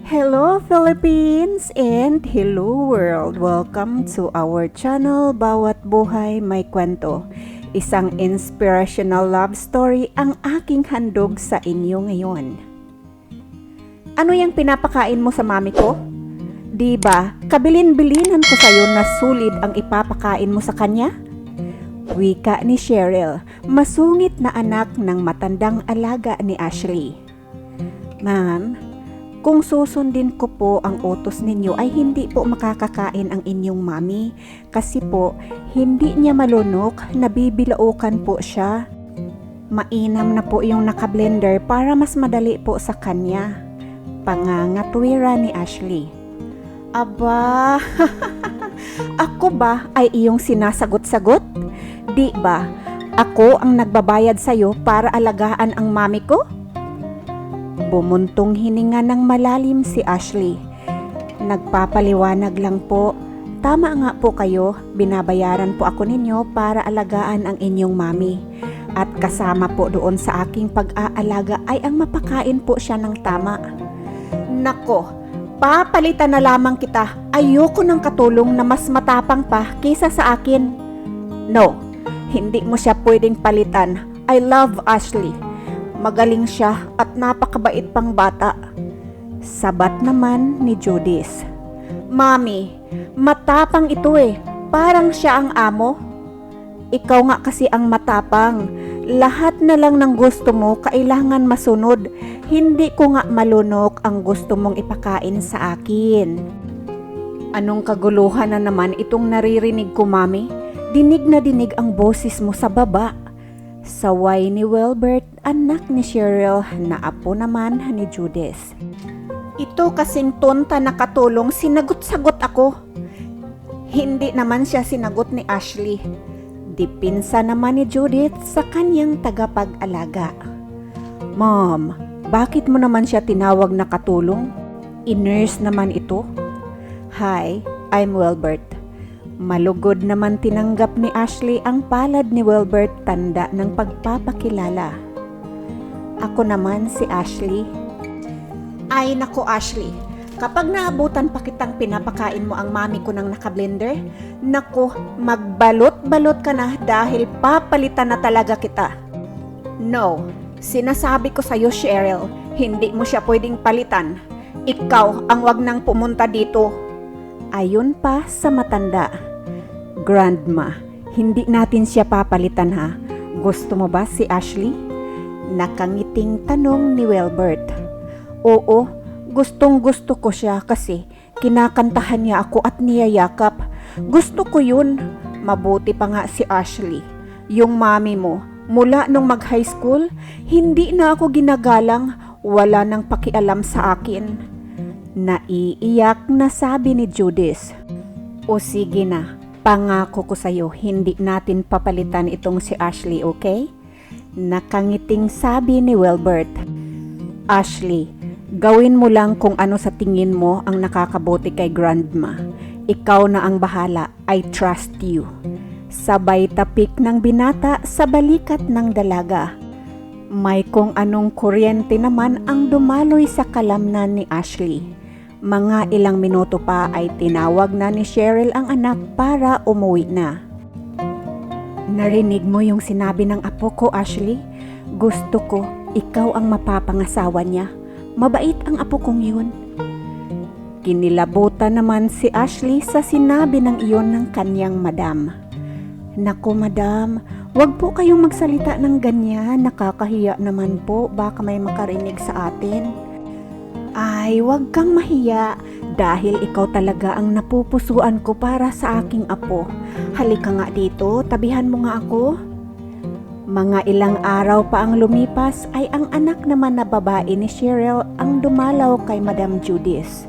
Hello Philippines and hello world! Welcome to our channel Bawat Buhay May Kwento. Isang inspirational love story ang aking handog sa inyo ngayon. Ano yung pinapakain mo sa mami ko? Diba, kabilin-bilinan ko sa'yo na sulit ang ipapakain mo sa kanya? Wika ni Cheryl, masungit na anak ng matandang alaga ni Ashley. Ma'am, kung susundin ko po ang utos ninyo ay hindi po makakakain ang inyong mami kasi po hindi niya malunok, nabibilaukan po siya. Mainam na po yung nakablender para mas madali po sa kanya. Pangangatwira ni Ashley. Aba, ako ba ay iyong sinasagot-sagot? Di ba, ako ang nagbabayad sa'yo para alagaan ang mami ko? Bumuntong hininga ng malalim si Ashley. Nagpapaliwanag lang po. Tama nga po kayo, binabayaran po ako ninyo para alagaan ang inyong mami. At kasama po doon sa aking pag-aalaga ay ang mapakain po siya ng tama. Nako, papalitan na lamang kita. Ayoko ng katulong na mas matapang pa kaysa sa akin. No, hindi mo siya pwedeng palitan. I love Ashley. Magaling siya at napakabait pang bata. Sabat naman ni Judith. Mami, matapang ito eh. Parang siya ang amo. Ikaw nga kasi ang matapang. Lahat na lang ng gusto mo kailangan masunod. Hindi ko nga malunok ang gusto mong ipakain sa akin. Anong kaguluhan na naman itong naririnig ko, Mami? Dinig na dinig ang boses mo sa baba. Saway ni Wilbert, anak ni Cheryl, na apo naman ni Judith. Ito kasing tonta na katulong, sinagot-sagot ako. Hindi naman siya sinagot ni Ashley. Dipinsa naman ni Judith sa kanyang tagapag-alaga. Mom, bakit mo naman siya tinawag na katulong? I-nurse naman ito. Hi, I'm Wilbert. Malugod naman tinanggap ni Ashley ang palad ni Wilbert, tanda ng pagpapakilala. Ako naman si Ashley. Ay nako Ashley, kapag naabutan pa kitang pinapakain mo ang mami ko ng nakablender, nako magbalot-balot ka na dahil papalitan na talaga kita. No, sinasabi ko sa'yo Cheryl, hindi mo siya pwedeng palitan. Ikaw ang wag nang pumunta dito. Ayon pa sa matanda. Grandma, hindi natin siya papalitan ha. Gusto mo ba si Ashley? Nakangiting tanong ni Wilbert. Oo, gustong gusto ko siya kasi kinakantahan niya ako at niyayakap. Gusto ko yun. Mabuti pa nga si Ashley. Yung mami mo, mula nung mag-high school, hindi na ako ginagalang, wala nang pakialam sa akin. Naiiyak na sabi ni Judith. O sige na, pangako ko sa'yo, hindi natin papalitan itong si Ashley, okay? Nakangiting sabi ni Wilbert. Ashley, gawin mo lang kung ano sa tingin mo ang nakakabuti kay Grandma. Ikaw na ang bahala, I trust you. Sabay tapik ng binata sa balikat ng dalaga. May kung anong kuryente naman ang dumaloy sa kalamnan ni Ashley. Mga ilang minuto pa ay tinawag na ni Cheryl ang anak para umuwi na. Narinig mo yung sinabi ng apo ko, Ashley? Gusto ko, ikaw ang mapapangasawa niya. Mabait ang apo kong yun. Kinilabutan naman si Ashley sa sinabi ng iyon ng kanyang madam. Naku madam, wag po kayong magsalita ng ganyan. Nakakahiya naman po, baka may makarinig sa atin. Ay, wag kang mahiya dahil ikaw talaga ang napupusuan ko para sa aking apo. Halika nga dito, tabihan mo nga ako. Mga ilang araw pa ang lumipas ay ang anak naman na babae ni Cheryl ang dumalaw kay Madam Judith.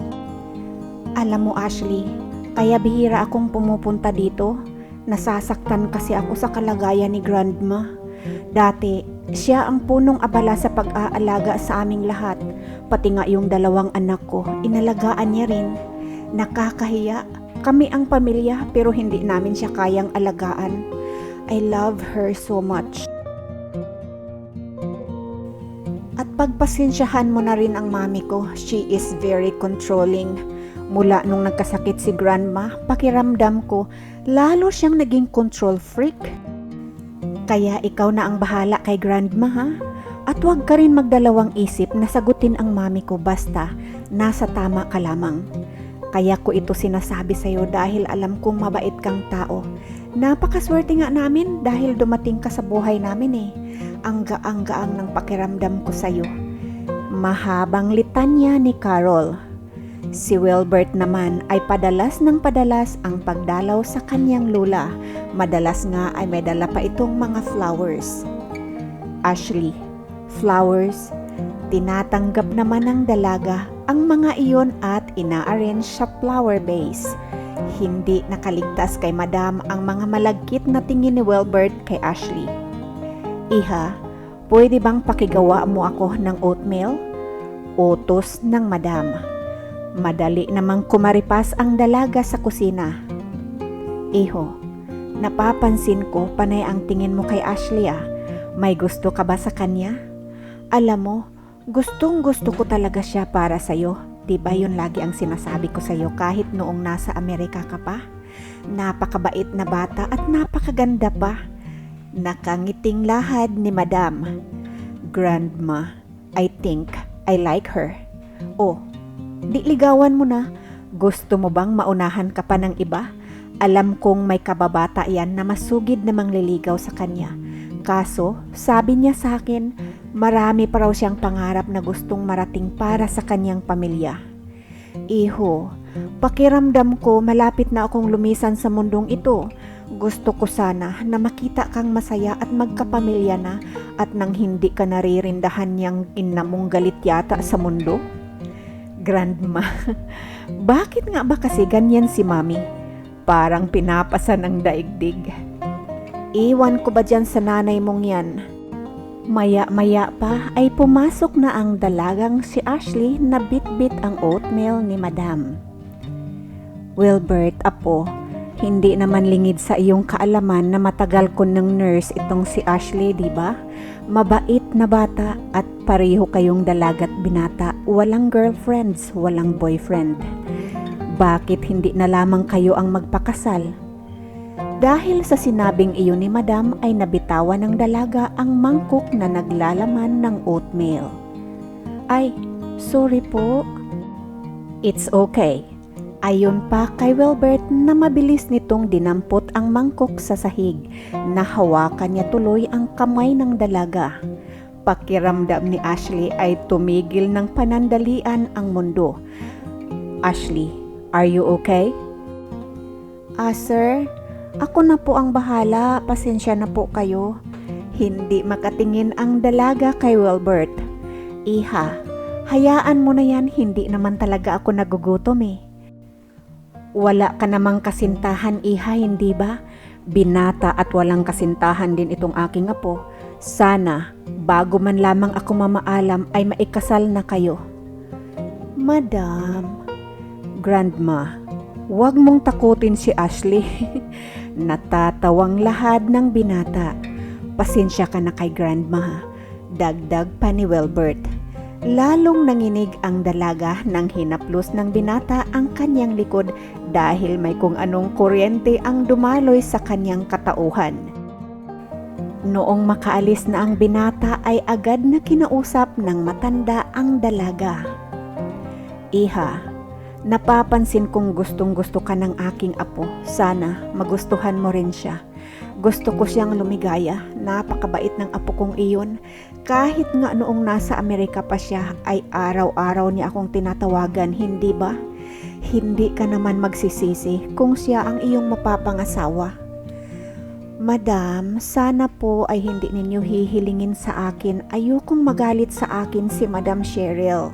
Alam mo Ashley, kaya bihira akong pumupunta dito. Nasasaktan kasi ako sa kalagayan ni Grandma. Dati, siya ang punong abala sa pag-aalaga sa aming lahat. Pati nga yung dalawang anak ko, inalagaan niya rin. Nakakahiya. Kami ang pamilya pero hindi namin siya kayang alagaan. I love her so much. At Pagpasensyahan mo na rin ang mami ko. She is very controlling. Mula nung nagkasakit si grandma, pakiramdam ko, lalo siyang naging control freak. Kaya ikaw na ang bahala kay grandma ha? At huwag ka rin magdalawang isip na sagutin ang mami ko basta nasa tama ka lamang. Kaya ko ito sinasabi sa'yo dahil alam kong mabait kang tao. Napakaswerte nga namin dahil dumating ka sa buhay namin eh. Ang gaang-gaang ng pakiramdam ko sa'yo. Mahabang litanya ni Carol. Si Wilbert naman ay padalas ng padalas ang pagdalaw sa kanyang lula. Madalas nga ay may dala pa itong mga flowers. Ashley, flowers? Tinatanggap naman ng dalaga ang mga iyon at ina-arrange sa flower vase. Hindi nakaligtas kay Madam ang mga malagkit na tingin ni Wilbert kay Ashley. Iha, pwede bang pakigawa mo ako ng oatmeal? Utos ng Madam. Madali namang kumaripas ang dalaga sa kusina. Iho, napapansin ko panay ang tingin mo kay Ashley ah. May gusto ka ba sa kanya? Alam mo, gustong gusto ko talaga siya para sa'yo. Diba yun lagi ang sinasabi ko sa'yo kahit noong nasa Amerika ka pa? Napakabait na bata at napakaganda pa. Nakangiting lahad ni Madam. Grandma, I think I like her. Oh, di ligawan mo na. Gusto mo bang maunahan ka pa ng iba? Alam kong may kababata yan na masugid na mangliligaw sa kanya. Kaso, sabi niya sa akin, marami pa raw siyang pangarap na gustong marating para sa kanyang pamilya. Iho, pakiramdam ko malapit na akong lumisan sa mundong ito. Gusto ko sana na makita kang masaya at magkapamilya na at nang hindi ka naririndahan niyang ina mong galit yata sa mundo. Grandma, bakit nga ba kasi ganyan si Mami? Parang pinapasan ang daigdig. Iwan ko ba dyan sa nanay mong yan? Maya-maya pa ay pumasok na ang dalagang si Ashley na bit-bit ang oatmeal ni Madam. Wilbert, apo, hindi naman lingid sa iyong kaalaman na matagal ko ng nurse itong si Ashley, di ba? Mabait na bata at pareho kayong dalagat binata, walang girlfriends, walang boyfriend. Bakit hindi na lamang kayo ang magpakasal? Dahil sa sinabing iyon ni Madam ay nabitawan ng dalaga ang mangkok na naglalaman ng oatmeal. Ay, sorry po. It's okay. Ayon pa kay Wilbert na mabilis nitong dinampot ang mangkok sa sahig. Nahawakan niya tuloy ang kamay ng dalaga. Pakiramdam ni Ashley ay tumigil ng panandalian ang mundo. Ashley, are you okay? Sir, ako na po ang bahala, pasensya na po kayo. Hindi makatingin ang dalaga kay Wilbert. Iha, hayaan mo na yan, hindi naman talaga ako nagugutom eh. Wala ka namang kasintahan, Iha, hindi ba? Binata at walang kasintahan din itong aking apo. Sana, bago man lamang ako mamaalam ay maikasal na kayo. Madam, Grandma, huwag mong takutin si Ashley. Natatawang lahad ng binata. Pasensya ka na kay Grandma. Dagdag pa ni Wilbert. Lalong nanginig ang dalaga nang hinaplos ng binata ang kanyang likod dahil may kung anong kuryente ang dumaloy sa kanyang katauhan. Noong makaalis na ang binata ay agad na kinausap ng matanda ang dalaga. Iha, napapansin kong gustong-gusto ka ng aking apo. Sana magustuhan mo rin siya. Gusto ko siyang lumigaya. Napakabait ng apo kong iyon. Kahit nga noong nasa Amerika pa siya ay araw-araw niya akong tinatawagan, hindi ba? Hindi ka naman magsisisi kung siya ang iyong mapapangasawa. Madam, sana po ay hindi ninyo hihilingin sa akin. Ayokong magalit sa akin si Madam Cheryl.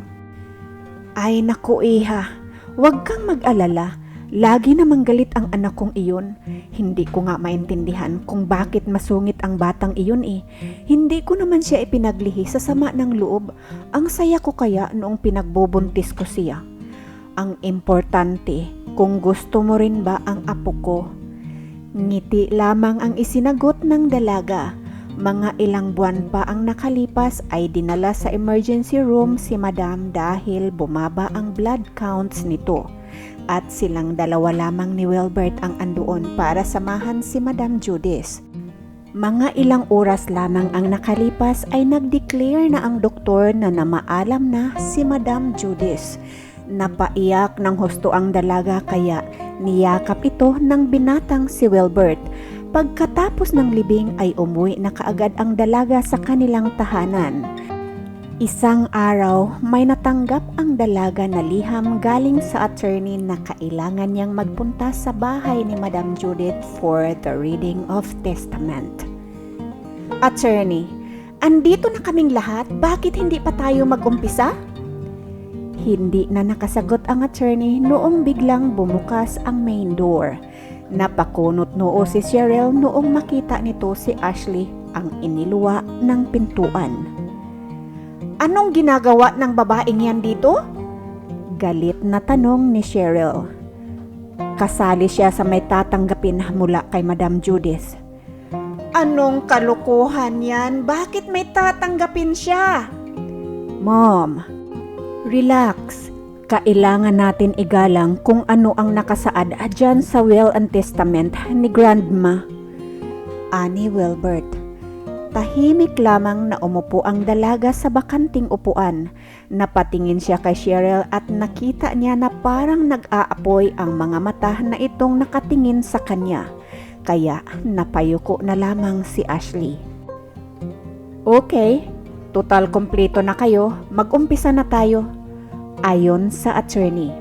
Ay naku, Iha, huwag kang mag-alala. Lagi namang galit ang anak kong iyon. Hindi ko nga maintindihan kung bakit masungit ang batang iyon eh. Hindi ko naman siya ipinaglihi sa sama ng loob. Ang saya ko kaya noong pinagbubuntis ko siya. Ang importante, kung gusto mo rin ba ang apo ko? Ngiti lamang ang isinagot ng dalaga. Mga ilang buwan pa ang nakalipas ay dinala sa emergency room si Madam dahil bumaba ang blood counts nito. At silang dalawa lamang ni Wilbert ang andoon para samahan si Madam Judith. Mga ilang oras lamang ang nakalipas ay nag-declare na ang doktor na namaalam na si Madam Judith. Napaiyak ng husto ang dalaga kaya niyakap ito ng binatang si Wilbert. Pagkatapos ng libing ay umuwi na kaagad ang dalaga sa kanilang tahanan. Isang araw, may natanggap ang dalaga na liham galing sa attorney na kailangan niyang magpunta sa bahay ni Madam Judith for the reading of testament. Attorney, andito na kaming lahat, bakit hindi pa tayo mag-umpisa? Hindi na nakasagot ang attorney noong biglang bumukas ang main door. Napakunot noo si Cheryl noong makita nito si Ashley ang iniluwa ng pintuan. Anong ginagawa ng babaeng yan dito? Galit na tanong ni Cheryl. Kasali siya sa may tatanggapin mula kay Madam Judith. Anong kalokohan yan? Bakit may tatanggapin siya? Mom, relax. Kailangan natin igalang kung ano ang nakasaad dyan sa will and testament ni Grandma. Ani Wilbert. Tahimik lamang na umupo ang dalaga sa bakanting upuan. Napatingin siya kay Cheryl at nakita niya na parang nag-aapoy ang mga mata na itong nakatingin sa kanya. Kaya napayuko na lamang si Ashley. Okay, total kompleto na kayo. Mag-umpisa na tayo. Ayon sa attorney,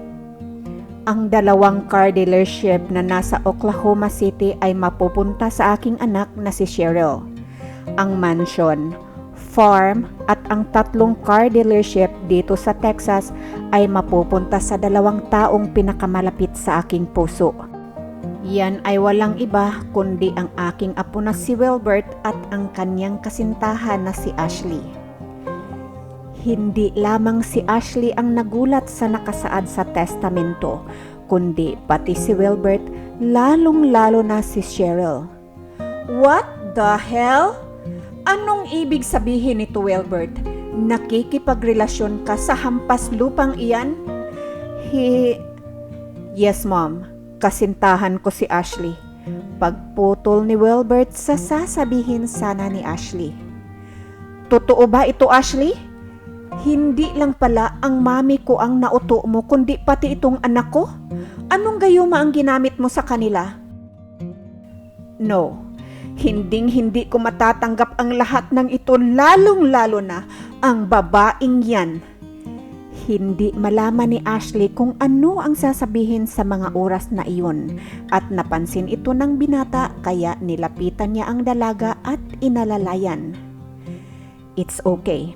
ang dalawang car dealership na nasa Oklahoma City ay mapupunta sa aking anak na si Cheryl. Ang mansion, farm at ang 3 car dealership dito sa Texas ay mapupunta sa 2 taong pinakamalapit sa aking puso. Yan ay walang iba kundi ang aking apo na si Wilbert at ang kanyang kasintahan na si Ashley. Hindi lamang si Ashley ang nagulat sa nakasaad sa testamento, kundi pati si Wilbert, lalong-lalo na si Cheryl. What the hell? Anong ibig sabihin nito, Wilbert? Nakikipagrelasyon ka sa hampas lupang iyan? Yes, Mom. Kasintahan ko si Ashley. Pagputol ni Wilbert sa sasabihin sana ni Ashley. Totoo ba ito, Ashley? Hindi lang pala ang mami ko ang nauto mo kundi pati itong anak ko? Anong gayuma ang ginamit mo sa kanila? No, hindi ko matatanggap ang lahat ng ito, lalong-lalo na ang babaeng yan. Hindi malaman ni Ashley kung ano ang sasabihin sa mga oras na iyon at napansin ito ng binata kaya nilapitan niya ang dalaga at inalalayan. It's okay.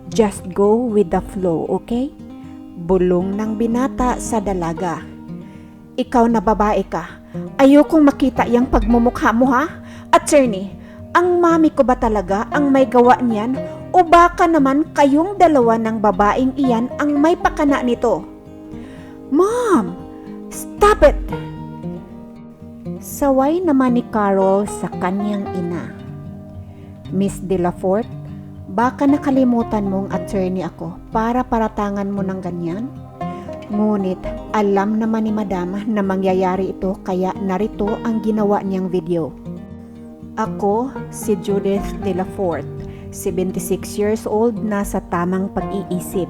Just go with the flow, okay? Bulong ng binata sa dalaga. Ikaw na babae ka. Ayokong makita yung pagmumukha mo, ha? Attorney, ang mami ko ba talaga ang may gawa niyan? O baka naman kayong dalawa ng babaeng iyan ang may pakana nito? Mom! Stop it! Saway naman ni Carol sa kanyang ina. Miss De La Fort, baka nakalimutan mong attorney ako para paratangan mo ng ganyan? Ngunit alam naman ni Madam na mangyayari ito kaya narito ang ginawa niyang video. Ako si Judith De La Fort, 76 years old na sa tamang pag-iisip.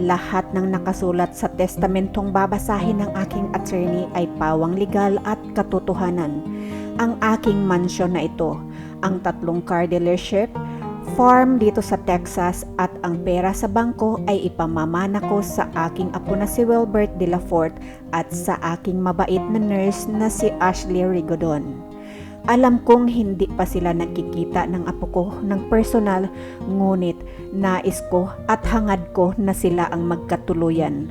Lahat ng nakasulat sa testamentong babasahin ng aking attorney ay pawang legal at katotohanan. Ang aking mansyon na ito, ang 3 car dealership, farm dito sa Texas at ang pera sa bangko ay ipamamana ko sa aking apo na si Wilbert De La Fort at sa aking mabait na nurse na si Ashley Rigodon. Alam kong hindi pa sila nakikita ng apo ko ng personal, ngunit nais ko at hangad ko na sila ang magkatuluyan.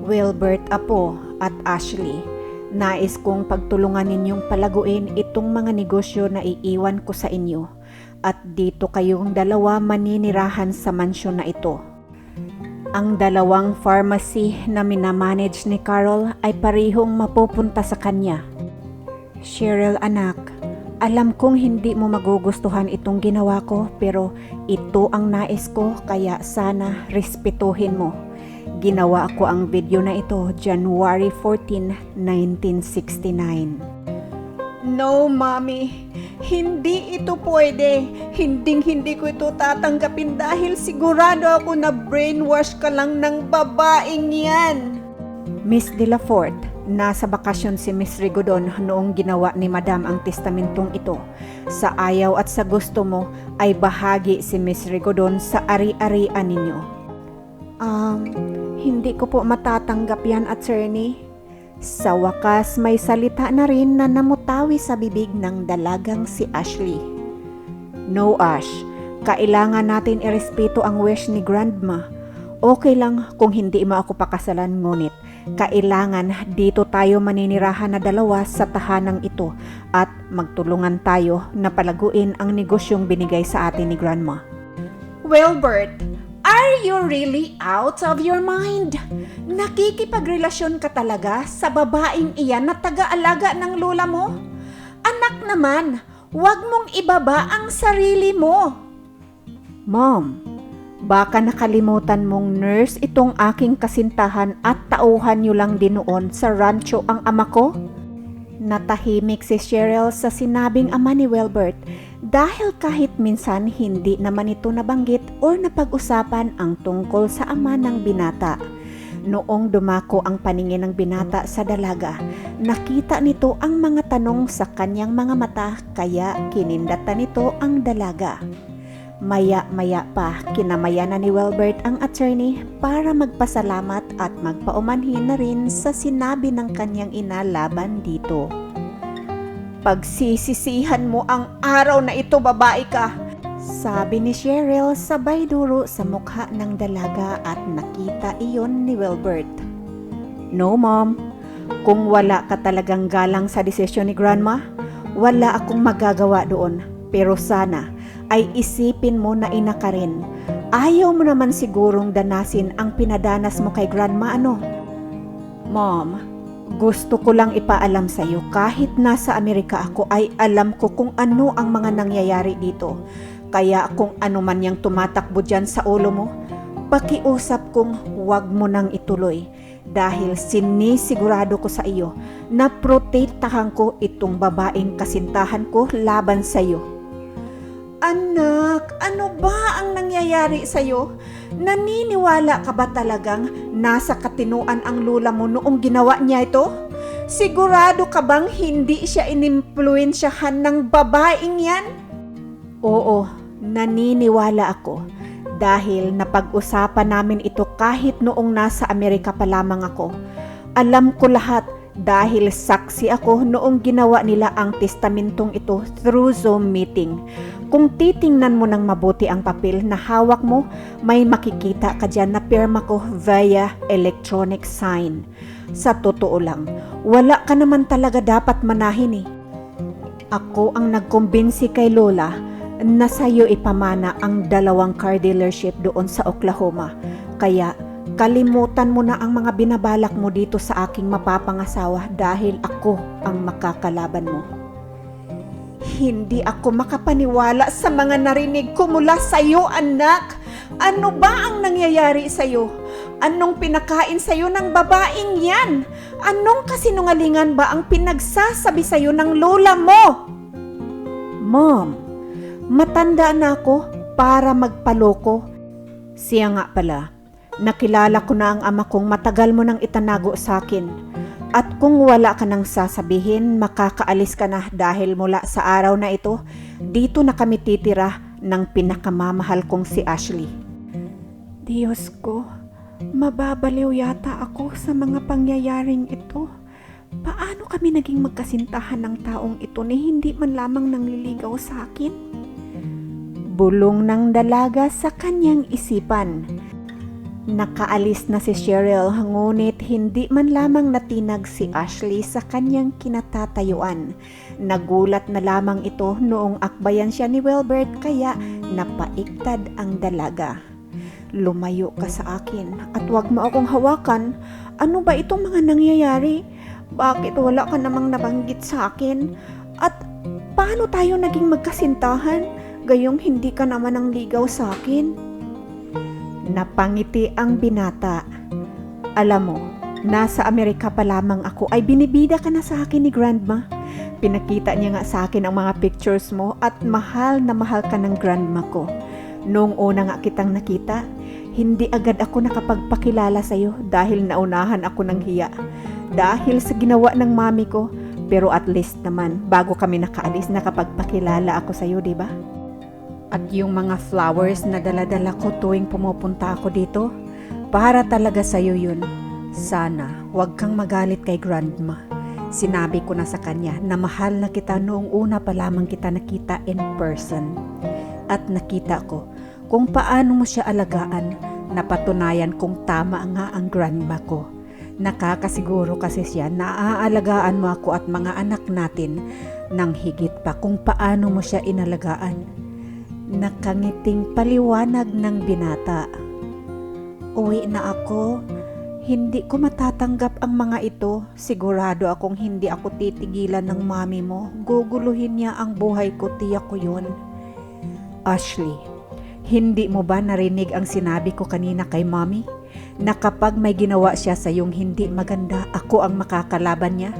Wilbert apo at Ashley, nais kong pagtulungan ninyong palaguin itong mga negosyo na iiwan ko sa inyo. At dito kayong dalawa maninirahan sa mansyon na ito. Ang 2 pharmacy na minamanage ni Carol ay parihong mapupunta sa kanya. Cheryl anak, Alam kong hindi mo magugustuhan itong ginawa ko, pero ito ang nais ko, kaya sana respetuhin mo. Ginawa ko ang video na ito January 14, 1969. No, Mommy. Hindi ito pwede. Hindi ko ito tatanggapin dahil sigurado ako na brainwash ka lang ng babaeng yan. Miss De La Fort, nasa bakasyon si Miss Rigodon noong ginawa ni Madam ang testamentong ito. Sa ayaw at sa gusto mo ay bahagi si Miss Rigodon sa ari-arian ninyo. Hindi ko po matatanggap yan, attorney. Sa wakas, may salita na rin na namutawi sa bibig ng dalagang si Ashley. No, Ash. Kailangan natin irespeto ang wish ni Grandma. Okay lang kung hindi mo ako pakasalan, ngunit kailangan dito tayo maninirahan na dalawa sa tahanang ito at magtulungan tayo na palaguin ang negosyong binigay sa atin ni Grandma. Wilbert, are you really out of your mind? Nakikipagrelasyon ka talaga sa babaeng iyan na taga-alaga ng lola mo? Anak naman, huwag mong ibaba ang sarili mo. Mom, baka nakalimutan mong nurse itong aking kasintahan at tauhan niyo lang din noon sa rancho ang ama ko? Natahimik si Cheryl sa sinabing ama ni Wilbert dahil kahit minsan hindi naman ito nabanggit o napag-usapan ang tungkol sa ama ng binata. Noong dumako ang paningin ng binata sa dalaga, nakita nito ang mga tanong sa kanyang mga mata kaya kinindatan nito ang dalaga. Maya-maya pa, kinamayan na ni Wilbert ang attorney para magpasalamat at magpaumanhin na rin sa sinabi ng kanyang ina laban dito. Pagsisisihan mo ang araw na ito, babae ka, sabi ni Cheryl sabay duro sa mukha ng dalaga at nakita iyon ni Wilbert. No, Mom. Kung wala ka talagang galang sa desisyon ni Grandma, wala akong magagawa doon. Pero sana ay isipin mo na ina ka rin. Ayaw mo naman sigurong danasin ang pinadanas mo kay Grandma, ano? Mom, gusto ko lang ipaalam sa iyo kahit nasa Amerika ako ay alam ko kung ano ang mga nangyayari dito. Kaya kung ano man yang tumatakbo dyan sa ulo mo, pakiusap kong huwag mo nang ituloy. Dahil sinisigurado ko sa iyo na protektahan ko itong babaeng kasintahan ko laban sa iyo. Anak, ano ba ang nangyayari sa'yo? Naniniwala ka ba talagang nasa katinuan ang lola mo noong ginawa niya ito? Sigurado ka bang hindi siya inimpluwensyahan ng babaeng yan? Oo, naniniwala ako. Dahil napag-usapan namin ito kahit noong nasa Amerika pa lamang ako. Alam ko lahat dahil saksi ako noong ginawa nila ang testamentong ito through Zoom meeting. Kung titingnan mo ng mabuti ang papel na hawak mo, may makikita ka dyan na pirma ko via electronic sign. Sa totoo lang, wala ka naman talaga dapat manahin eh. Ako ang nagkumbinsi kay Lola na sa'yo ipamana ang 2 car dealership doon sa Oklahoma. Kaya kalimutan mo na ang mga binabalak mo dito sa aking mapapangasawa dahil ako ang makakalaban mo. Hindi ako makapaniwala sa mga narinig ko mula sa iyo, anak. Ano ba ang nangyayari sa iyo? Anong pinakain sa iyo ng babaeng yan? Anong kasinungalingan ba ang pinagsasabi sa iyo ng lola mo? Mom, matanda na ako para magpaloko. Siya nga pala, nakilala ko na ang ama kong matagal mo nang itanago sa akin. At kung wala ka nang sasabihin, makakaalis ka na dahil mula sa araw na ito, dito na kami titira ng pinakamamahal kong si Ashley. Diyos ko, mababaliw yata ako sa mga pangyayaring ito. Paano kami naging magkasintahan ng taong ito ni hindi man lamang nangliligaw sa akin? Bulong ng dalaga sa kanyang isipan. Nakaalis na si Cheryl, ngunit hindi man lamang natinag si Ashley sa kanyang kinatatayuan. Nagulat na lamang ito noong akbayan siya ni Wilbert kaya napaiktad ang dalaga. Lumayo ka sa akin at huwag mo akong hawakan. Ano ba itong mga nangyayari? Bakit wala ka namang nabanggit sa akin? At Paano tayo naging magkasintahan? Gayong hindi ka naman ang ligaw sa akin. Napangiti ang binata. Alam mo, nasa Amerika pa lamang ako ay binibida ka na sa akin ni Grandma. Pinakita niya nga sa akin ang mga pictures mo at mahal na mahal ka ng Grandma ko. Noong una nga kitang nakita, hindi agad ako nakapagpakilala sa iyo dahil naunahan ako ng hiya. Dahil sa ginawa ng mami ko, pero at least naman bago kami nakaalis nakapagpakilala ako sa iyo, di ba? At yung mga flowers na dala-dala ko tuwing pumupunta ako dito, para talaga sa iyo yun. Sana wag kang magalit kay Grandma. Sinabi ko na sa kanya na mahal na kita noong una pa lamang kita nakita in person. At nakita ko kung paano mo siya alagaan, napatunayan kung tama nga ang Grandma ko. Nakakasiguro kasi siya na aalagaan mo ako at mga anak natin nang higit pa kung paano mo siya inalagaan. Nakangiting paliwanag ng binata. Uwi na ako. Hindi ko matatanggap ang mga ito. Sigurado akong hindi ako titigilan ng mami mo. Guguluhin niya ang buhay ko, tiyak ko yun. Ashley, hindi mo ba narinig ang sinabi ko kanina kay mami? Na kapag may ginawa siya sa iyong hindi maganda, ako ang makakalaban niya?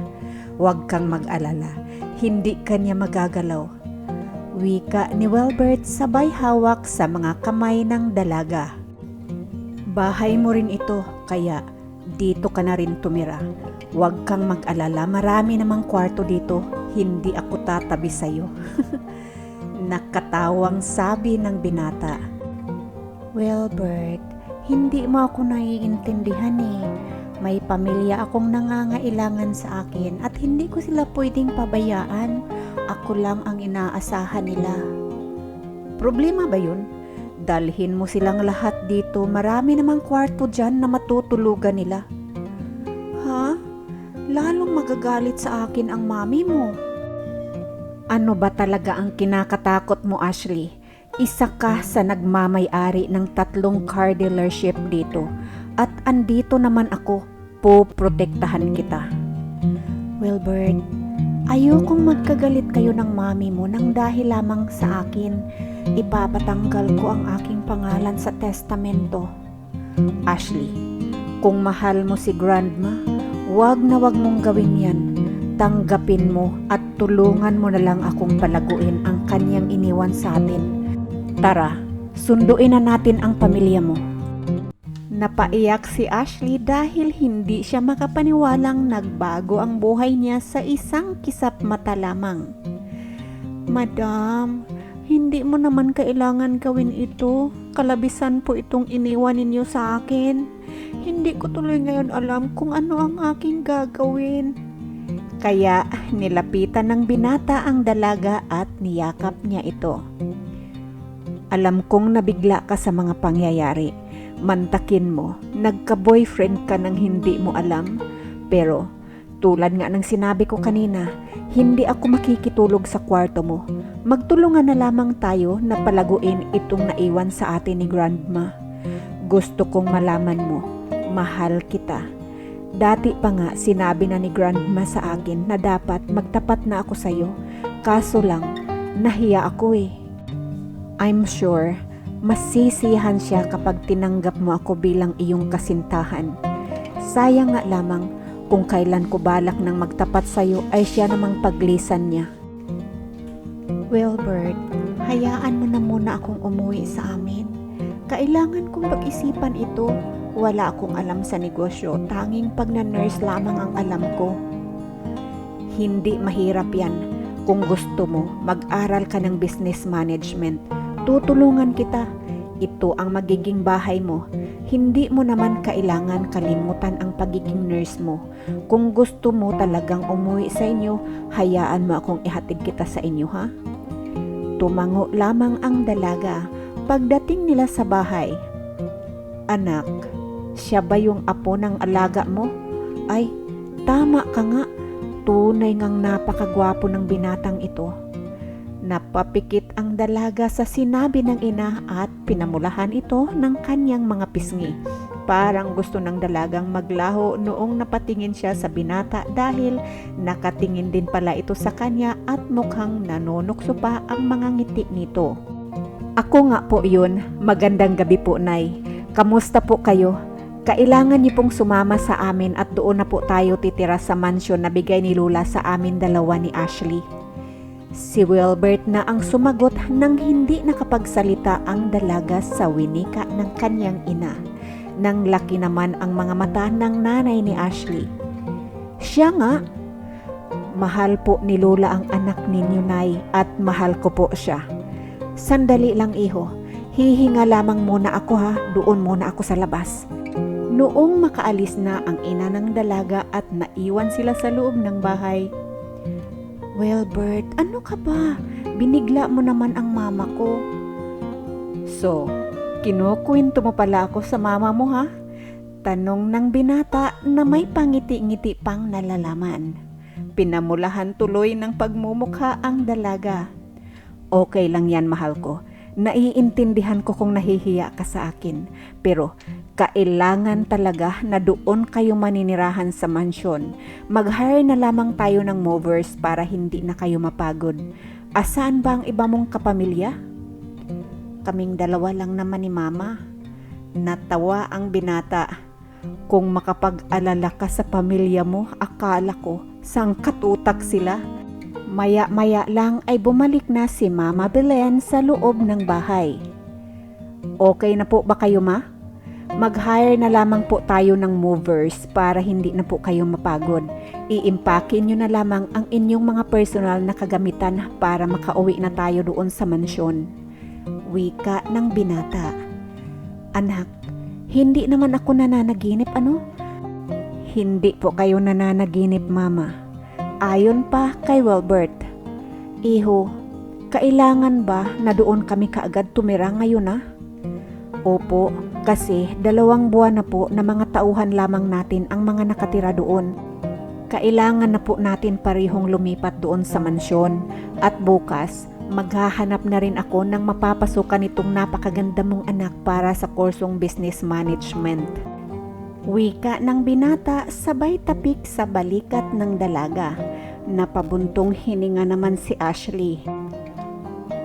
Huwag kang mag-alala. Hindi kanya magagalaw. Wika ni Wilbert sabay hawak sa mga kamay ng dalaga. Bahay mo rin ito, kaya dito ka na rin tumira. Huwag kang mag-alala, marami namang kwarto dito, hindi ako tatabi sa'yo. Nakatawang sabi ng binata. Wilbert, hindi mo ako naiintindihan eh. May pamilya akong nangangailangan sa akin at hindi ko sila pwedeng pabayaan. Ako lang ang inaasahan nila. Problema ba yun? Dalhin mo silang lahat dito. Marami namang kwarto dyan na matutulugan nila. Ha? Lalong magagalit sa akin ang mami mo. Ano ba talaga ang kinakatakot mo, Ashley? Isa ka sa nagmamay-ari ng 3 car dealership dito. At andito naman ako. Poprotektahan kita. Wilbert, ayokong magkagalit kayo ng mami mo nang dahil lamang sa akin. Ipapatanggal ko ang aking pangalan sa testamento. Ashley, kung mahal mo si Grandma, wag na wag mong gawin yan. Tanggapin mo at tulungan mo na lang akong palaguin ang kanyang iniwan sa atin. Tara, sunduin na natin ang pamilya mo. Napaiyak si Ashley dahil hindi siya makapaniwalang nagbago ang buhay niya sa isang kisap mata lamang. Madam, hindi mo naman kailangan gawin ito. Kalabisan po itong iniwan ninyo sa akin. Hindi ko tuloy ngayon alam kung ano ang aking gagawin. Kaya nilapitan ng binata ang dalaga at niyakap niya ito. Alam kong nabigla ka sa mga pangyayari. Mantakin mo, nagka-boyfriend ka nang hindi mo alam. Pero tulad nga ng sinabi ko kanina, hindi ako makikitulog sa kwarto mo. Magtulungan na lamang tayo na palaguin itong naiwan sa atin ni Grandma. Gusto kong malaman mo, mahal kita. Dati pa nga sinabi na ni Grandma sa akin na dapat magtapat na ako sa'yo. Kaso lang, nahiya ako eh. I'm sure, masisiyahan siya kapag tinanggap mo ako bilang iyong kasintahan. Sayang nga lamang, kung kailan ko balak ng magtapat sa'yo ay siya namang paglisan niya. Wilbert, hayaan mo na muna akong umuwi sa amin. Kailangan kong pag-isipan ito. Wala akong alam sa negosyo, tanging pag-nurse lamang ang alam ko. Hindi mahirap yan. Kung gusto mo, mag-aral ka ng business management. Tutulungan kita. Ito ang magiging bahay mo. Hindi mo naman kailangan kalimutan ang pagiging nurse mo. Kung gusto mo talagang umuwi sa inyo, hayaan mo akong ihatid kita sa inyo, ha? Tumango lamang ang dalaga. Pagdating nila sa bahay, anak, siya ba yung apo ng alaga mo? Ay, tama ka nga. Tunay ngang napakagwapo ng binatang ito. Napapikit ang dalaga sa sinabi ng ina at pinamulahan ito ng kanyang mga pisngi. Parang gusto ng dalagang maglaho noong napatingin siya sa binata dahil nakatingin din pala ito sa kanya at mukhang nanonokso pa ang mga ngiti nito. Ako nga po yun. Magandang gabi po, Nay. Kamusta po kayo? Kailangan niyo pong sumama sa amin at doon na po tayo titira sa mansyon na bigay ni Lola sa amin dalawa ni Ashley. Si Wilbert na ang sumagot nang hindi nakapagsalita ang dalaga sa winika ng kanyang ina. Nang laki naman ang mga mata ng nanay ni Ashley. Siya nga, mahal po ni Lola ang anak ninyo, Nay, at mahal ko po siya. Sandali lang, iho. Hihinga lamang muna ako ha, doon muna ako sa labas. Noong makaalis na ang ina ng dalaga at naiwan sila sa loob ng bahay. Wilbert, ano ka ba? Binigla mo naman ang mama ko. So, kinukwento mo pala ako sa mama mo ha? Tanong ng binata na may pangiti-ngiti pang nalalaman. Pinamulahan tuloy ng pagmumukha ang dalaga. Okay lang yan, mahal ko. Naiintindihan ko kung nahihiya ka sa akin. Pero kailangan talaga na doon kayo maninirahan sa mansyon. Mag-hire na lamang tayo ng movers para hindi na kayo mapagod. Asaan ba ang iba mong kapamilya? Kaming dalawa lang naman ni Mama. Natawa ang binata. Kung makapag-alala ka sa pamilya mo, akala ko sangkatutak sila. Maya-maya lang ay bumalik na si Mama Belen sa loob ng bahay. Okay na po ba kayo, Ma? Mag-hire na lamang po tayo ng movers para hindi na po kayo mapagod. Iimpakin nyo na lamang ang inyong mga personal na kagamitan para makauwi na tayo doon sa mansyon. Wika ng binata. Anak, hindi naman ako nananaginip, ano? Hindi po kayo nananaginip, Mama. Ayon pa kay Wilbert. Iho, kailangan ba na doon kami kaagad tumira ngayon na? Opo, kasi 2 buwan na po na mga tauhan lamang natin ang mga nakatira doon. Kailangan na po natin parehong lumipat doon sa mansyon at bukas maghahanap na rin ako ng mapapasukan nitong napakaganda mong anak para sa kursong business management. Wika ng binata sabay tapik sa balikat ng dalaga. Napabuntong hininga naman si Ashley.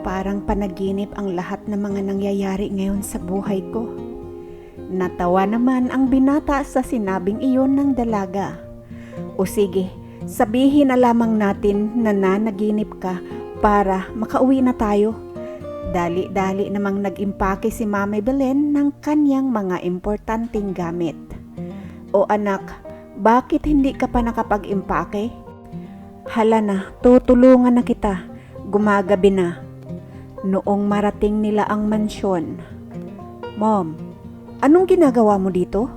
Parang panaginip ang lahat ng mga nangyayari ngayon sa buhay ko. Natawa naman ang binata sa sinabing iyon ng dalaga. O sige, sabihin na lamang natin na nanaginip ka para makauwi na tayo. Dali-dali namang nag-impake si Mama Belen ng kanyang mga importanteng gamit. O anak, bakit hindi ka pa nakapag-impake? Hala na, tutulungan na kita. Gumagabi na. Noong marating nila ang mansyon. Mom, anong ginagawa mo dito?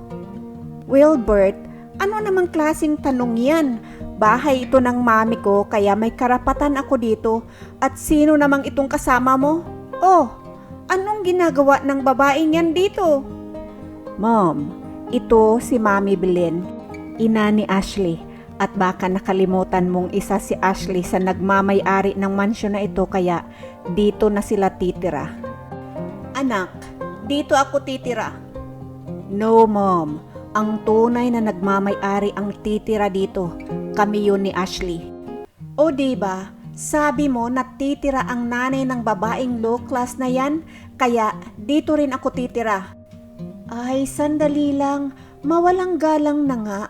Wilbert, ano namang klaseng tanong yan? Bahay ito ng mami ko kaya may karapatan ako dito. At sino namang itong kasama mo? Oh, anong ginagawa ng babaeng yan dito? Mom, ito si Mami Belen, ina ni Ashley, at baka nakalimutan mong isa si Ashley sa nagmamay-ari ng mansyon na ito kaya dito na sila titira. Anak, dito ako titira. No, Mom. Ang tunay na nagmamay-ari ang titira dito. Kami yun ni Ashley. O diba, sabi mo na titira ang nanay ng babaeng low class na yan, kaya dito rin ako titira. Ay, sandali lang. Mawalang galang na nga.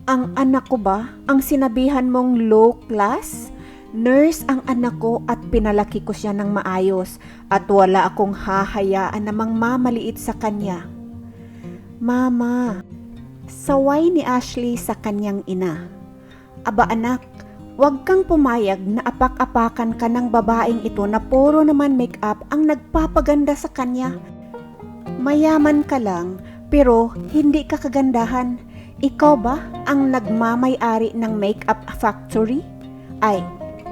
Ang anak ko ba ang sinabihan mong low class? Nurse ang anak ko at pinalaki ko siya ng maayos at wala akong hahayaan namang mamaliit sa kanya. Mama, saway ni Ashley sa kanyang ina. Aba anak, huwag kang pumayag na apak-apakan ka ng babaeng ito na puro naman make-up ang nagpapaganda sa kanya. Mayaman ka lang, pero hindi ka kagandahan. Ikaw ba ang nagmamay-ari ng makeup factory? Ay,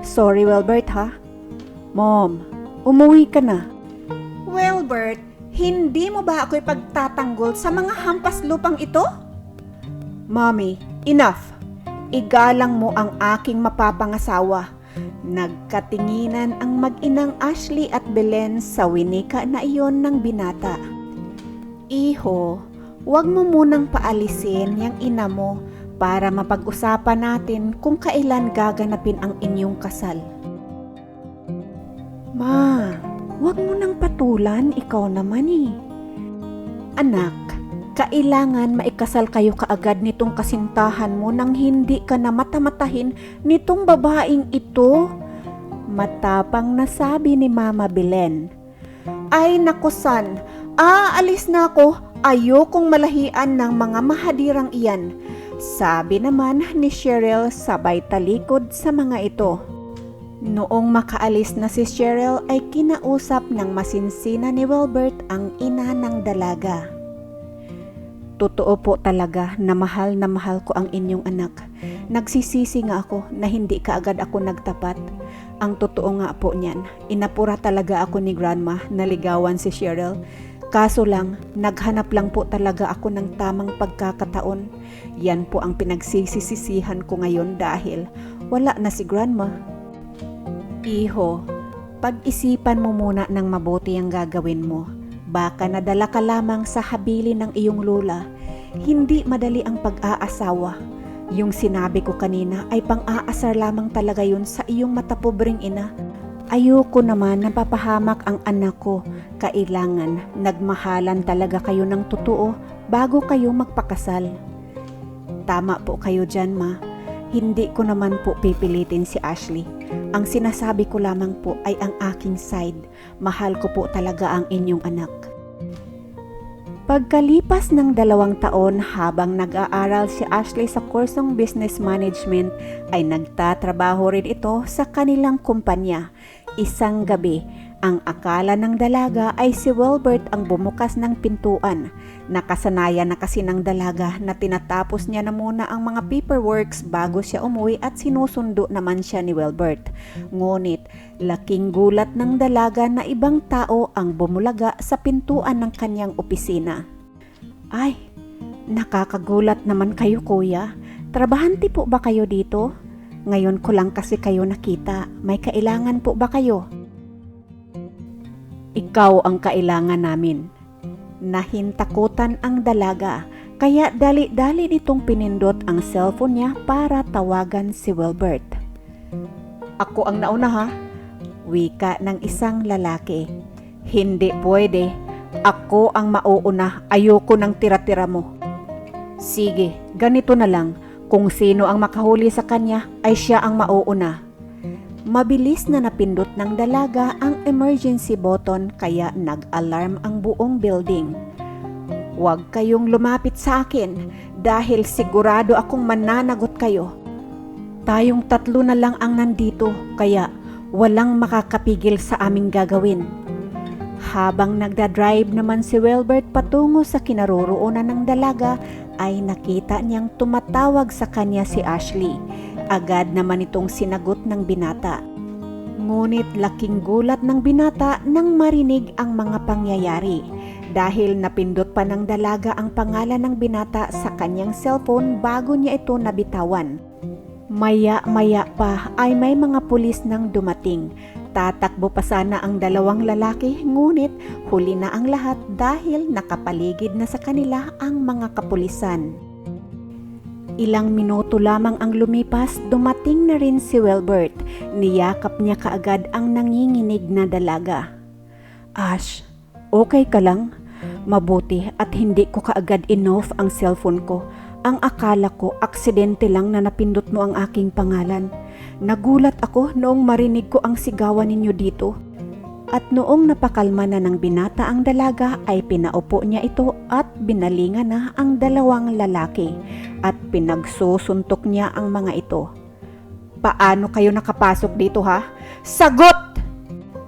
sorry Wilbert ha. Mom, umuwi ka na. Wilbert, hindi mo ba ako'y pagtatanggol sa mga hampas lupang ito? Mommy, enough. Igalang mo ang aking mapapangasawa. Nagkatinginan ang mag-inang Ashley at Belen sa winika na iyon ng binata. Iho, Huwag mo munang paalisin yung ina mo para mapag-usapan natin kung kailan gaganapin ang inyong kasal. Ma, huwag mo nang patulan, ikaw naman eh. Anak, kailangan maikasal kayo kaagad nitong kasintahan mo nang hindi ka na matamatahin nitong babaeng ito. Matapang na sabi ni Mama Belen. Ay naku son, aalis na ako, ayokong malahian ng mga mahadirang iyan. Sabi naman ni Cheryl sabay talikod sa mga ito. Noong makaalis na si Cheryl ay kinausap ng masinsina ni Wilbert ang ina ng dalaga. Totoo po talaga na mahal ko ang inyong anak. Nagsisisi nga ako na hindi kaagad ako nagtapat. Ang totoo nga po niyan, inapura talaga ako ni Grandma na ligawan si Cheryl. Kaso lang, naghanap lang po talaga ako ng tamang pagkakataon. Yan po ang pinagsisisihan ko ngayon dahil wala na si Grandma. Iho, pag-isipan mo muna ng mabuti ang gagawin mo. Baka nadala ka lamang sa habilin ng iyong lola. Hindi madali ang pag-aasawa. Yung sinabi ko kanina ay pang-aasar lamang talaga yun sa iyong matapobring ina. Ayoko naman napapahamak ang anak ko. Kailangan nagmahalan talaga kayo ng totoo bago kayo magpakasal. Tama po kayo dyan, Ma. Hindi ko naman po pipilitin si Ashley. Ang sinasabi ko lamang po ay ang aking side. Mahal ko po talaga ang inyong anak. Pagkalipas ng 2 taon habang nag-aaral si Ashley sa kursong Business Management ay nagtatrabaho rin ito sa kanilang kumpanya. Isang gabi, ang akala ng dalaga ay si Wilbert ang bumukas ng pintuan. Nakasanayan na kasi ng dalaga na tinatapos niya na muna ang mga paperworks bago siya umuwi at sinusundo naman siya ni Wilbert. Ngunit, laking gulat ng dalaga na ibang tao ang bumulaga sa pintuan ng kanyang opisina. Ay, nakakagulat naman kayo kuya. Trabahante po ba kayo dito? Ngayon ko lang kasi kayo nakita. May kailangan po ba kayo? Ikaw ang kailangan namin. Nahintakutan ang dalaga, kaya dali-dali nitong pinindot ang cellphone niya para tawagan si Wilbert. Ako ang nauna ha? Wika ng isang lalaki. Hindi pwede. Ako ang mauuna. Ayoko ng tira-tira mo. Sige, ganito na lang. Kung sino ang makahuli sa kanya ay siya ang mauuna. Mabilis na napindot ng dalaga ang emergency button kaya nag-alarm ang buong building. Huwag kayong lumapit sa akin dahil sigurado akong mananagot kayo. Tayong 3 na lang ang nandito kaya walang makakapigil sa aming gagawin. Habang nagdadrive naman si Wilbert patungo sa kinaroroonan ng dalaga ay nakita niyang tumatawag sa kanya si Ashley. Agad naman itong sinagot ng binata. Ngunit laking gulat ng binata nang marinig ang mga pangyayari dahil napindot pa ng dalaga ang pangalan ng binata sa kanyang cellphone bago niya ito nabitawan. Maya-maya pa ay may mga pulis nang dumating. Tatakbo pa sana ang 2 lalaki ngunit huli na ang lahat dahil nakapaligid na sa kanila ang mga kapulisan. Ilang minuto lamang ang lumipas, dumating na rin si Wilbert. Niyakap niya kaagad ang nanginginig na dalaga. Ash, okay ka lang? Mabuti at hindi ko kaagad in-off ang cellphone ko. Ang akala ko aksidente lang na napindot mo ang aking pangalan. Nagulat ako noong marinig ko ang sigawan ninyo dito. At noong napakalma na ng binata ang dalaga ay pinaupo niya ito at binalingan na ang 2 lalaki at pinagsusuntok niya ang mga ito. Paano kayo nakapasok dito ha? Sagot!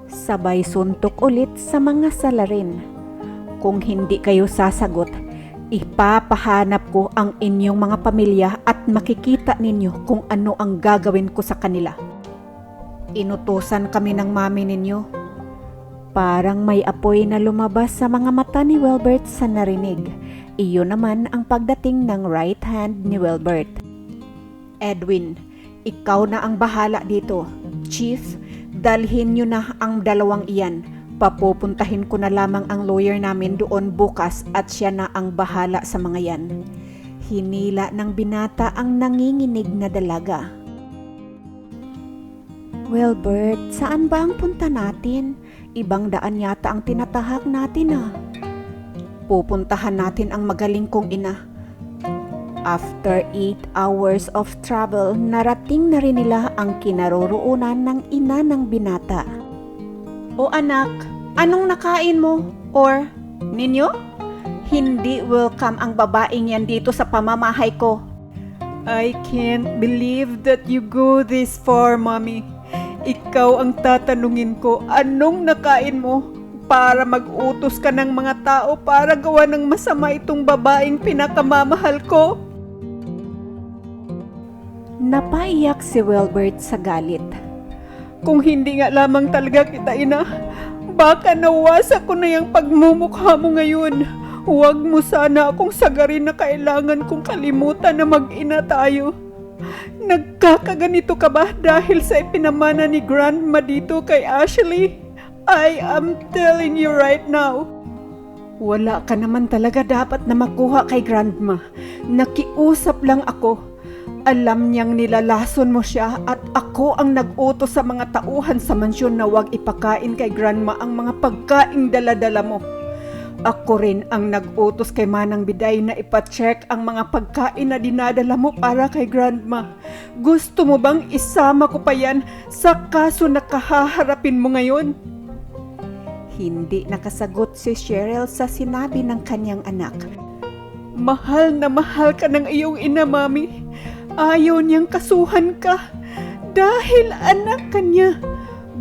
Sabay suntok ulit sa mga salarin. Kung hindi kayo sasagot, ipapahanap ko ang inyong mga pamilya at makikita ninyo kung ano ang gagawin ko sa kanila. Inutusan kami ng mami ninyo. Parang may apoy na lumabas sa mga mata ni Wilbert sa narinig. Iyon naman ang pagdating ng right hand ni Wilbert. Edwin, ikaw na ang bahala dito. Chief, dalhin nyo na ang 2 iyan. Papupuntahin ko na lamang ang lawyer namin doon bukas at siya na ang bahala sa mga yan. Hinila ng binata ang nanginginig na dalaga. Well, Bert, saan ba ang punta natin? Ibang daan yata ang tinatahak natin ah. Pupuntahan natin ang magaling kong ina. After 8 hours of travel, narating na rin nila ang kinaroroonan ng ina ng binata. O anak, anong nakain mo? Or, ninyo? Hindi welcome ang babaeng yan dito sa pamamahay ko. I can't believe that you go this far, Mommy. Ikaw ang tatanungin ko, anong nakain mo? Para mag-utos ka ng mga tao para gawa ng masama itong babaeng pinakamamahal ko? Napaiyak si Wilbert sa galit. Kung hindi nga lamang talaga kita, ina, baka nawasak ko na yung pagmumukha mo ngayon. Huwag mo sana akong sagarin na kailangan kong kalimutan na mag-ina tayo. Nagkakaganito ka ba dahil sa ipinamana ni Grandma dito kay Ashley? I am telling you right now. Wala ka naman talaga dapat na makuha kay Grandma. Nakiusap lang ako. Alam niyang nilalason mo siya at ako ang nag-utos sa mga tauhan sa mansyon na huwag ipakain kay Grandma ang mga pagkaing dala-dala mo. Ako rin ang nag-utos kay Manang Biday na ipacheck ang mga pagkain na dinadala mo para kay Grandma. Gusto mo bang isama ko pa yan sa kaso na kahaharapin mo ngayon? Hindi nakasagot si Cheryl sa sinabi ng kanyang anak. Mahal na mahal ka ng iyong ina, Mami. Ayaw niyang kasuhan ka dahil anak ka niya.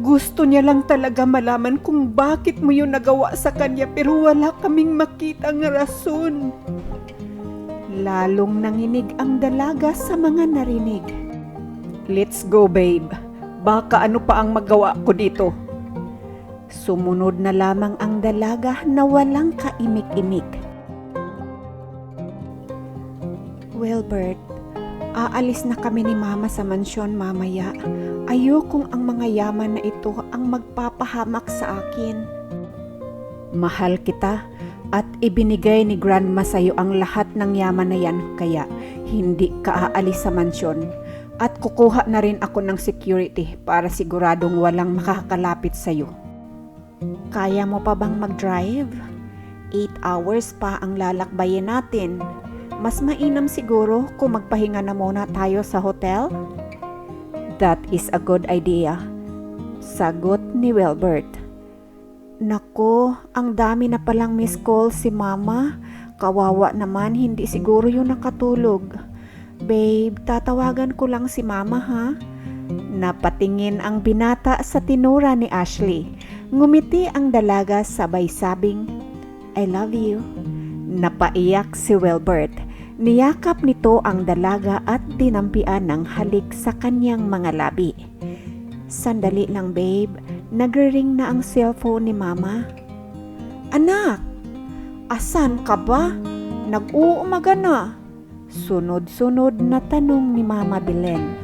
Gusto niya lang talaga malaman kung bakit mo yun nagawa sa kanya pero wala kaming makitang rason. Lalong nanginig ang dalaga sa mga narinig. Let's go, babe. Baka ano pa ang magawa ko dito. Sumunod na lamang ang dalaga na walang kaimik-imik. Wilbert, aalis na kami ni Mama sa mansyon mamaya. Ayokong ang mga yaman na ito ang magpapahamak sa akin. Mahal kita at ibinigay ni Grandma sa iyo ang lahat ng yaman na yan kaya hindi ka aalis sa mansyon. At kukuha na rin ako ng security para siguradong walang makakalapit sa iyo. Kaya mo pa bang mag-drive? 8 hours pa ang lalakbayin natin. Mas mainam siguro kung magpahinga na muna tayo sa hotel? That is a good idea. Sagot ni Wilbert. Nako, ang dami na palang miss call si Mama. Kawawa naman, hindi siguro yung nakatulog. Babe, tatawagan ko lang si Mama ha? Napatingin ang binata sa tinura ni Ashley. Ngumiti ang dalaga sabay sabing, I love you. Napaiyak si Wilbert. Niyakap nito ang dalaga at tinampian ng halik sa kanyang mga labi. Sandali lang, babe. Nagre-ring na ang cellphone ni Mama. Anak, asan ka ba? Nag-uumaga na. Sunod-sunod na tanong ni Mama Belen.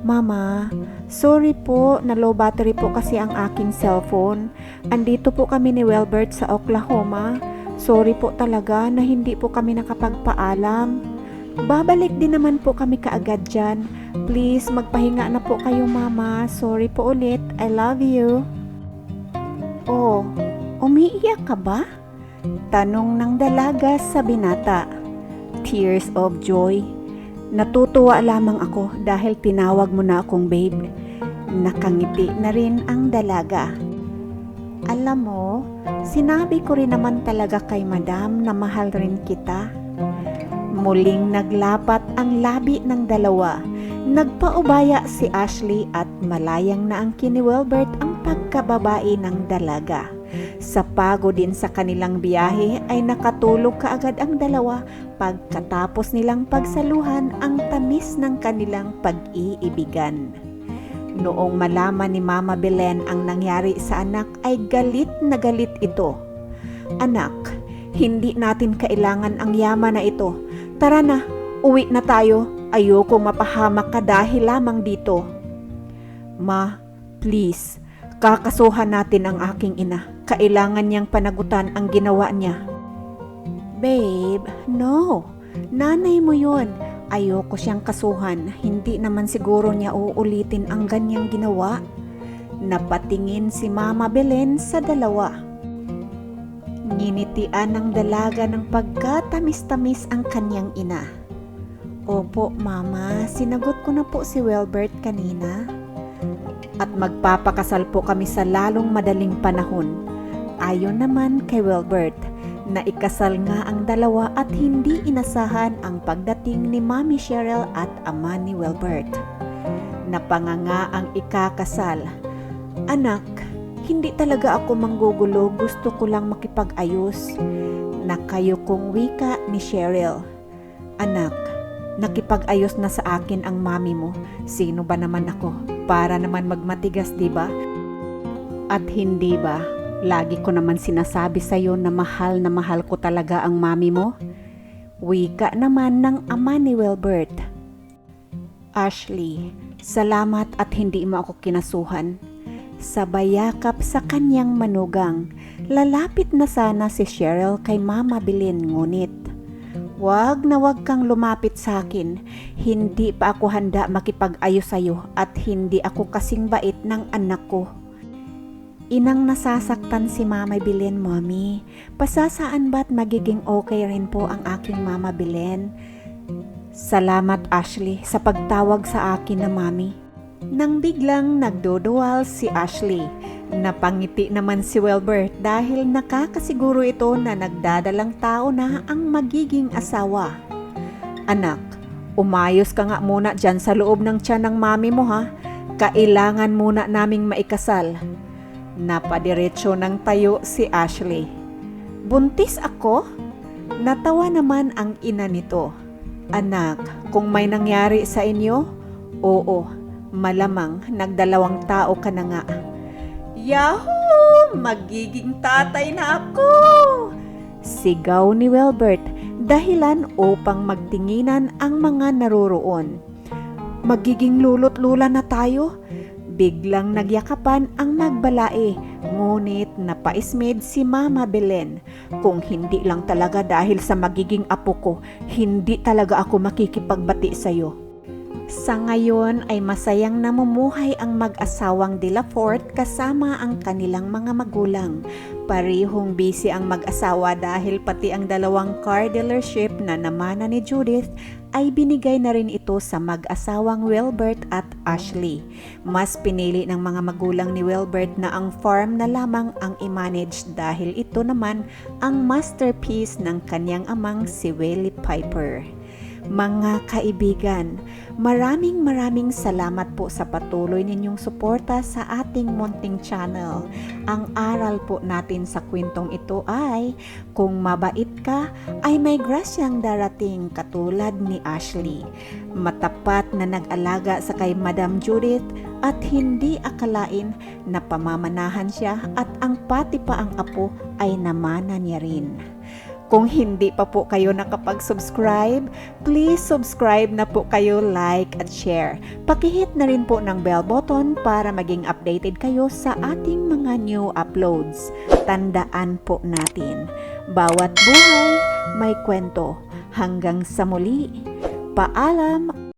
Mama, sorry po, na low battery po kasi ang aking cellphone. Andito po kami ni Wilbert sa Oklahoma. Sorry po talaga na hindi po kami nakapagpaalam. Babalik din naman po kami kaagad dyan. Please, magpahinga na po kayo, Mama. Sorry po ulit. I love you. Oh, umiiyak ka ba? Tanong ng dalaga sa binata. Tears of joy. Natutuwa lamang ako dahil tinawag mo na akong babe. Nakangiti na rin ang dalaga. Alam mo, sinabi ko rin naman talaga kay Madam na mahal rin kita. Muling naglapat ang labi ng dalawa. Nagpaubaya si Ashley at malayang na angkin ni Wilbert ang pagkababae ng dalaga. Sa pagod din sa kanilang biyahe ay nakatulog kaagad ang dalawa pagkatapos nilang pagsaluhan ang tamis ng kanilang pag-iibigan. Noong malaman ni Mama Belen ang nangyari sa anak ay galit na galit ito. Anak, hindi natin kailangan ang yaman na ito. Tara na, uwi na tayo. Ayoko mapahamak ka dahil lamang dito. Ma, please, kakasuhan natin ang aking ina. kailangan niyang panagutan ang ginawa niya. Babe, no. Nanay mo yun. Ayoko siyang kasuhan. Hindi naman siguro niya uulitin ang ganyang ginawa. Napatingin si Mama Belen sa dalawa. Nginitian ng dalaga ng pagkatamis-tamis ang kanyang ina. Opo, Mama. Sinagot ko na po si Wilbert kanina. At magpapakasal po kami sa lalong madaling panahon. Ayon naman kay Wilbert, na ikasal nga ang dalawa at hindi inasahan ang pagdating ni Mami Cheryl at ama ni Wilbert. Napanganga ang ikakasal. Anak, hindi talaga ako manggugulo, gusto ko lang makipag-ayos. Nakayo kong wika ni Cheryl. Anak, nakipag-ayos na sa akin ang mami mo. Sino ba naman ako? Para naman magmatigas, di ba? At hindi ba? Lagi ko naman sinasabi sa'yo na mahal ko talaga ang mami mo. Wika naman ng ama ni Wilbert. Ashley, salamat at hindi mo ako kinasuhan. Sa bayakap sa kanyang manugang, lalapit na sana si Cheryl kay Mama Belen, ngunit wag na wag kang lumapit sa akin. Hindi pa ako handa makipag-ayos sa'yo at hindi ako kasing bait ng anak ko. Inang nasasaktan si Mama Belen, Mommy. Pasasaan ba't magiging okay rin po ang aking Mama Belen? Salamat, Ashley, sa pagtawag sa akin na Mami. Nang biglang nagduduwal si Ashley, napangiti naman si Wilbert dahil nakakasiguro ito na nagdadalang tao na ang magiging asawa. Anak, umayos ka nga muna dyan sa loob ng tiyan ng mami mo ha. Kailangan muna naming maikasal. Napadiretso ng tayo si Ashley. Buntis ako? Natawa naman ang ina nito. Anak, kung may nangyari sa inyo? Oo, malamang nagdalawang tao ka na nga. Yahoo! Magiging tatay na ako! Sigaw ni Wilbert, dahilan upang magtinginan ang mga naroroon. Magiging lolo't lula na tayo? Biglang nagyakapan ang nagbalae, ngunit napaismid si Mama Belen. Kung hindi lang talaga dahil sa magiging apo ko, hindi talaga ako makikipagbati sa'yo. Sa ngayon ay masayang namumuhay ang mag-asawang De La Fort kasama ang kanilang mga magulang. Parihong busy ang mag-asawa dahil pati ang dalawang car dealership na namana ni Judith ay binigay na rin ito sa mag-asawang Wilbert at Ashley. Mas pinili ng mga magulang ni Wilbert na ang farm na lamang ang i-manage dahil ito naman ang masterpiece ng kanyang amang si Willie Piper. Mga kaibigan, maraming salamat po sa patuloy ninyong suporta sa ating munting channel. Ang aral po natin sa kwentong ito ay, kung mabait ka, ay may grasyang darating katulad ni Ashley. Matapat na nag-alaga sa kay Madam Judith at hindi akalain na pamamanahan siya at ang pati pa ang apo ay namana niya rin. Kung hindi pa po kayo nakapag-subscribe, please subscribe na po kayo, like at share. Pakihit na rin po ng bell button para maging updated kayo sa ating mga new uploads. Tandaan po natin, bawat buhay may kwento. Hanggang sa muli, paalam!